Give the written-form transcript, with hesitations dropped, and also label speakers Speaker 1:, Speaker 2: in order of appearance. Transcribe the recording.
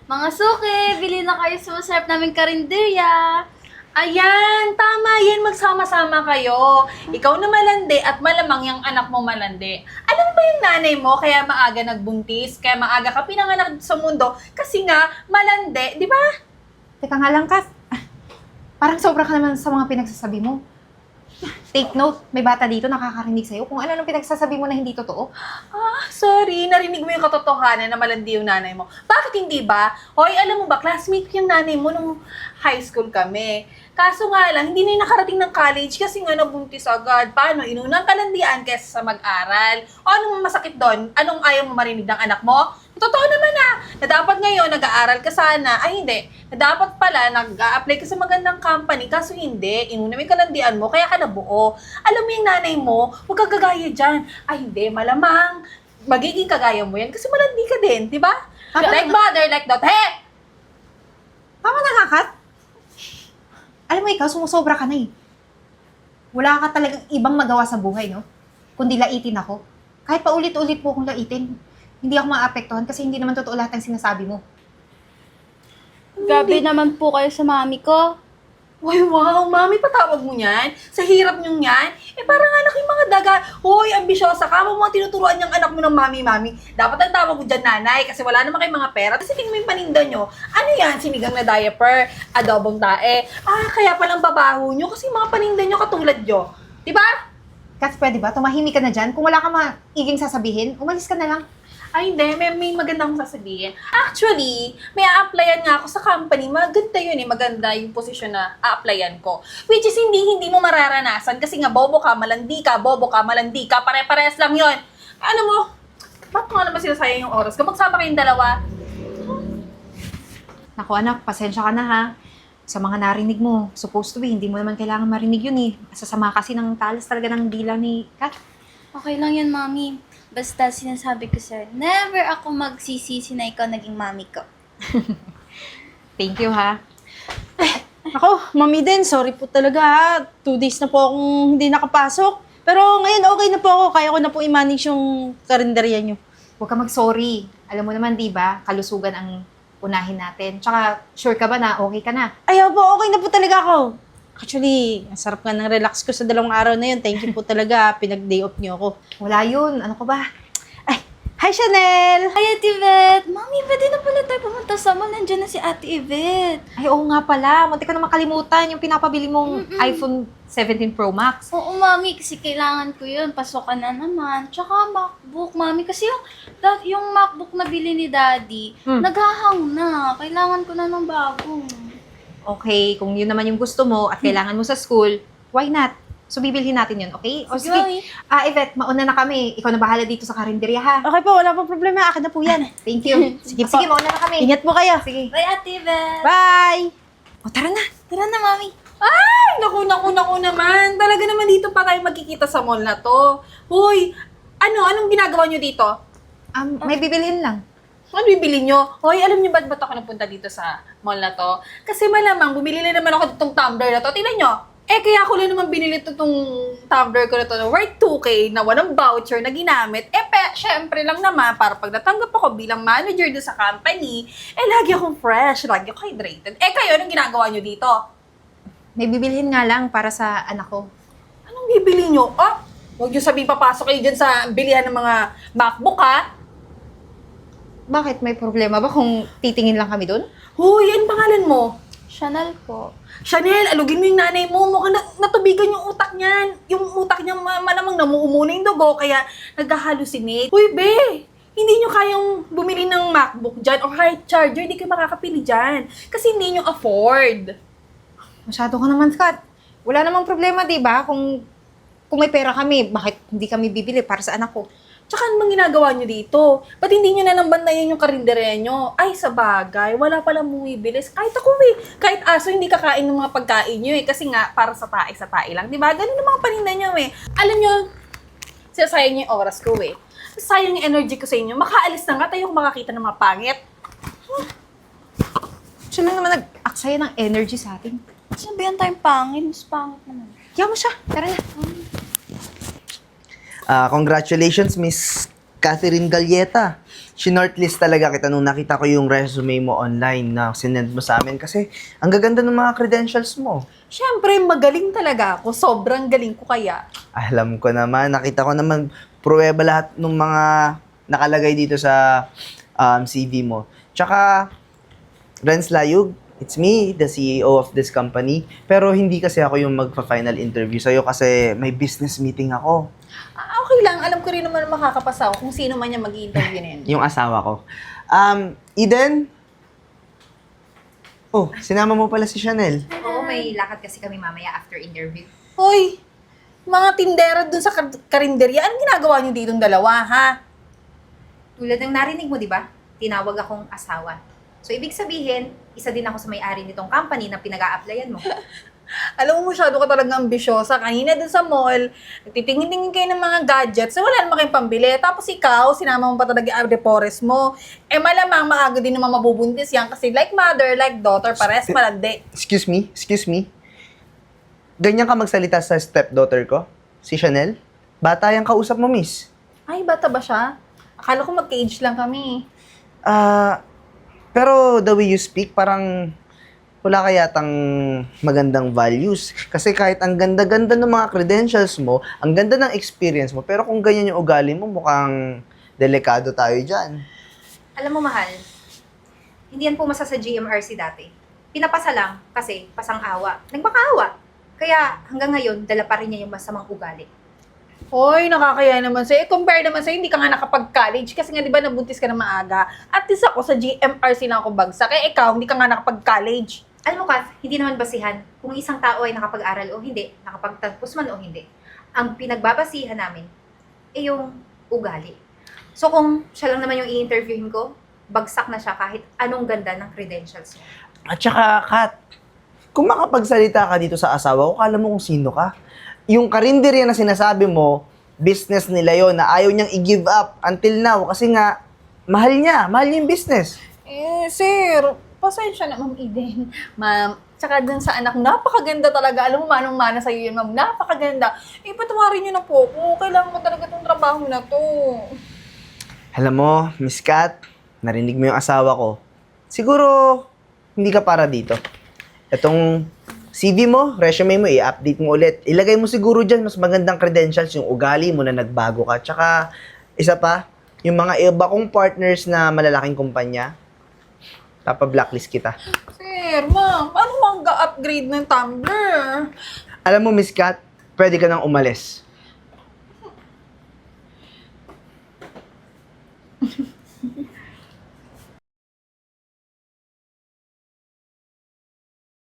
Speaker 1: Mga suki, bili na kayo sa masarap naming karinderya.
Speaker 2: Ayan, tama yan. Magsama-sama kayo. Ikaw na malandi at malamang yung anak mo malandi. Alam mo ba yung nanay mo kaya maaga nagbuntis? Kaya maaga ka pinanganak sa mundo? Kasi nga, malandi, di ba?
Speaker 3: Teka nga lang, Kat. Parang sobra ka naman sa mga pinagsasabi mo. Take note, may bata dito nakakarinig sa'yo kung ano nang pinagsasabi mo na hindi totoo.
Speaker 2: Sorry, narinig mo yung katotohanan na malandi yung nanay mo. Bakit hindi ba? Hoy, alam mo ba, classmate ko yung nanay mo nung high school kami. Kaso nga lang, hindi na yung nakarating ng college kasi nga nabuntis agad. Paano? Inunang kalandian kesa sa mag-aral. O anong masakit doon? Anong ayaw mo marinig ng anak mo? Totoo naman na dapat ngayon nag-aaral ka sana. Ay hindi, na dapat pala nag-a-apply ka sa magandang company. Kaso hindi, inuna mo yung kalandian mo, kaya ka nabuo. Alam mo yung nanay mo, huwag kang gagaya dyan. Ay hindi, malamang magiging kagaya mo yan kasi malandi ka din, di ba? Like mother, like daughter. Hey!
Speaker 3: Tama na nga, Kat. Alam mo ikaw, sumusobra ka na eh. Wala ka talagang ibang magawa sa buhay, no? Kundi laitin ako. Kahit pa ulit-ulit po akong laitin, hindi ako maapektuhan kasi hindi naman totoo lahat ng sinasabi mo.
Speaker 1: Grabe naman po kayo sa mami ko.
Speaker 2: Uy, wow, mami, patawag mo yan? Sa hirap niyong yan? Parang anak yung mga daga. Hoy, ambisyosa ka. Huwag mo tinuturuan yung anak mo ng mami-mami. Dapat ang tawag mo dyan, nanay, kasi wala naman kayong mga pera. Kasi tingnan mo yung paninda nyo. Ano yan? Sinigang na diaper, adobong tae. Kaya palang babaho nyo kasi yung mga paninda nyo katulad nyo. Diba?
Speaker 3: Kat, pwede ba? Tumahimik ka na dyan. Kung wala ka maiging sasabihin, umalis ka na lang.
Speaker 2: Ay, hindi. May maganda akong sasabihin. Actually, may a-applyan nga ako sa company. Maganda yun eh. Maganda yung posisyon na a-applyan ko. Which is hindi mo mararanasan kasi nga bobo ka, malandi ka, pare-parehas lang yun. Ano mo, ba't mo naman sinasayang yung oras? Kung magsama kayong dalawa,
Speaker 3: Naku anak, pasensya ka na ha. Sa mga narinig mo, supposed to be, hindi mo naman kailangan marinig yun eh. Sasama kasi ng talas talaga ng bilang ni Kat.
Speaker 1: Okay lang yan, mami. Basta sinasabi ko sir, never ako magsisisi na ikaw naging mami ko.
Speaker 3: Thank you ha.
Speaker 4: Ako, mami din, sorry po talaga ha. 2 days na po akong hindi nakapasok. Pero ngayon okay na po ako. Kaya ko na po i-manage yung karinderya nyo.
Speaker 3: Huwag ka mag-sorry. Alam mo naman, di ba? Kalusugan ang unahin natin. Tsaka, sure ka ba na okay ka na?
Speaker 4: Ayaw po, okay na po talaga ako. Actually, ang sarap nga ng relax ko sa 2 araw na yun. Thank you po talaga. Pinag-day off nyo ako.
Speaker 3: Wala yun. Ano ka ba?
Speaker 4: Ay, hi Chanel!
Speaker 1: Hi, Ate Yvette! Mami, pwede na pala tayo pumunta sa mall. Nandiyan na si Ate Yvette.
Speaker 3: Ay, oo nga pala. Munti ko na makalimutan yung pinapabili mong iPhone 17 Pro Max.
Speaker 1: Oo, mami, kasi kailangan ko yun. Pasokan na naman. Tsaka MacBook, mami. Kasi yung MacBook na bili ni Daddy, naghahang na. Kailangan ko na ng bago.
Speaker 3: Okay, kung yun naman yung gusto mo at kailangan mo sa school, why not? So, bibilhin natin yun, okay? O
Speaker 1: Sige, mami.
Speaker 3: Yvette, mauna na kami. Ikaw na bahala dito sa karinderya, ha?
Speaker 4: Okay po, wala pong problema. Akin na po yan.
Speaker 3: Thank you.
Speaker 4: Sige po.
Speaker 3: Sige, mauna na kami.
Speaker 4: Ingat po kayo.
Speaker 3: Sige.
Speaker 1: Bye, Ate Yvette!
Speaker 4: Bye!
Speaker 3: O, tara na.
Speaker 1: Tara na, mami.
Speaker 2: ay, naku naman. Talaga naman dito pa tayo magkikita sa mall na to. Hoy, anong ginagawa nyo dito?
Speaker 3: May bibilhin lang.
Speaker 2: Ano bibili nyo? Hoy, alam nyo ba't ako napunta dito sa mall na to? Kasi malamang, bumili na naman ako itong tumbler na to. Tingnan nyo. Kaya ko lang naman binili itong tumbler ko na to. Worth 2K na walang voucher na ginamit. Syempre lang naman, para pag natanggap ako bilang manager doon sa company, lagi akong fresh, lagi ako hydrated. Kayo, anong ginagawa nyo dito?
Speaker 3: May bibilhin nga lang para sa anak ko.
Speaker 2: Anong bibili nyo? Huwag nyo sabihin papasok kayo dyan sa bilihan ng mga MacBook, ha?
Speaker 3: Bakit? May problema ba kung titingin lang kami dun?
Speaker 2: Hoy, anong pangalan mo?
Speaker 1: Chanel po.
Speaker 2: Chanel, alugin mo yung nanay mo. Mukhang natubigan yung utak niyan. Yung utak niya malamang namuumuna yung dugo, kaya nag-hallucinate. Uy, be! Hindi nyo kayang bumili ng MacBook dyan o kahit charger, hindi kayo makakapili dyan. Kasi hindi nyo afford.
Speaker 3: Masyado ka naman, Kat. Wala namang problema, di ba? Kung may pera kami, bakit hindi kami bibili para sa anak ko?
Speaker 2: Tsaka ano bang ginagawa nyo dito? Ba't hindi nyo na lang bantayan yung karinderya nyo? Ay, sa bagay, wala palang bumibilis. Kahit ako kahit aso hindi kakain ng mga pagkain nyo Kasi nga, para sa tae lang. Diba? Ganun ang mga paninda nyo Alam nyo, sinasayang nyo yung oras ko Sayang yung energy ko sa inyo. Makaalis na nga tayo kung makakita ng mga pangit.
Speaker 3: Siya lang naman nag-aksaya ng energy sa atin.
Speaker 1: Sabihan tayong pangit. Mas pangit naman.
Speaker 3: Kaya mo siya. Tara na.
Speaker 5: Congratulations, Miss Catherine Galleta. Shinortlist talaga kita nung nakita ko yung resume mo online na sinend mo sa amin kasi ang gaganda ng mga credentials mo.
Speaker 2: Siyempre, magaling talaga ako. Sobrang galing ko kaya.
Speaker 5: Alam ko naman, nakita ko naman pruweba lahat ng mga nakalagay dito sa CV mo. Tsaka, Renz Layug, it's me, the CEO of this company. Pero hindi kasi ako yung magpa-final interview sa'yo kasi may business meeting ako.
Speaker 2: Okay lang, alam ko rin naman na makakapasa ako kung sino man yung mag-i-interview na yun.
Speaker 5: Yung asawa ko. Eden? Oh, sinama mo pala si Chanel.
Speaker 3: Oo, may lakad kasi kami mamaya after interview.
Speaker 2: Hoy, mga tindera dun sa karinderya, anong ginagawa niyo ditong dalawa, ha?
Speaker 3: Tulad ng narinig mo, di ba? Tinawag akong asawa. So, ibig sabihin, isa din ako sa may-ari nitong company na pinag-a-applyan mo.
Speaker 2: Alam mo, masyado ka talaga ambisyosa. Kanina dun sa mall, nagtitingin-tingin kayo ng mga gadgets, so wala naman kayong pambili. Tapos ikaw, sinama mo pa talaga yung Forest mo. Eh malamang maaga din naman mabubuntis yan kasi like mother, like daughter, pares malandi.
Speaker 5: Excuse me. Ganyan ka magsalita sa stepdaughter ko? Si Chanel? Bata yung kausap mo, miss.
Speaker 2: Ay, bata ba siya? Akala ko mag-age lang kami.
Speaker 5: Pero the way you speak, parang wala kaya tang magandang values. Kasi kahit ang ganda-ganda ng mga credentials mo, ang ganda ng experience mo, pero kung ganyan yung ugali mo, mukhang delikado tayo dyan.
Speaker 3: Alam mo, mahal, hindi yan pumasa sa GMRC dati. Pinapasa lang kasi pasang-awa. Nagmakaawa. Kaya hanggang ngayon, dala pa rin niya yung masamang ugali.
Speaker 2: Hoy, nakakaya naman sa'yo. Compare naman sa'yo, hindi ka nga nakapag-college kasi nga di ba nabuntis ka na maaga. At least ako sa GMRC lang ako bagsak. Eh ikaw, hindi ka nga nakapag-college.
Speaker 3: Alam mo, Kath, hindi naman basihan kung isang tao ay nakapag-aral o hindi, nakapagtapos man o hindi. Ang pinagbabasihan namin ay yung ugali. So kung siya lang naman yung i-interviewin ko, bagsak na siya kahit anong ganda ng credentials niya.
Speaker 5: At saka, Kat, kung makapagsalita ka dito sa asawa ko, kala mo kung sino ka. Yung karinderya na sinasabi mo, business nila yon na ayaw niyang i-give up until now kasi nga, mahal niya yung business.
Speaker 2: Eh, sir, pasensya na, Ma'am Eden. Ma'am, tsaka dun sa anak, napakaganda talaga. Alam mo, manong-mana sa'yo yun, Ma'am. Napakaganda. Eh, patawarin niyo na po ako. Kailangan ko talaga itong trabaho na to.
Speaker 5: Alam mo, Miss Kat, narinig mo yung asawa ko. Siguro, hindi ka para dito. Itong CV mo, resume mo, i-update mo ulit. Ilagay mo siguro dyan, mas magandang credentials, yung ugali mo na nagbago ka. Tsaka, isa pa, yung mga iba kong partners na malalaking kumpanya, papa-blacklist kita.
Speaker 2: Sir, Ma'am, paano mag-upgrade ng tumbler?
Speaker 5: Alam mo, Miss Kat, pwede ka nang umalis.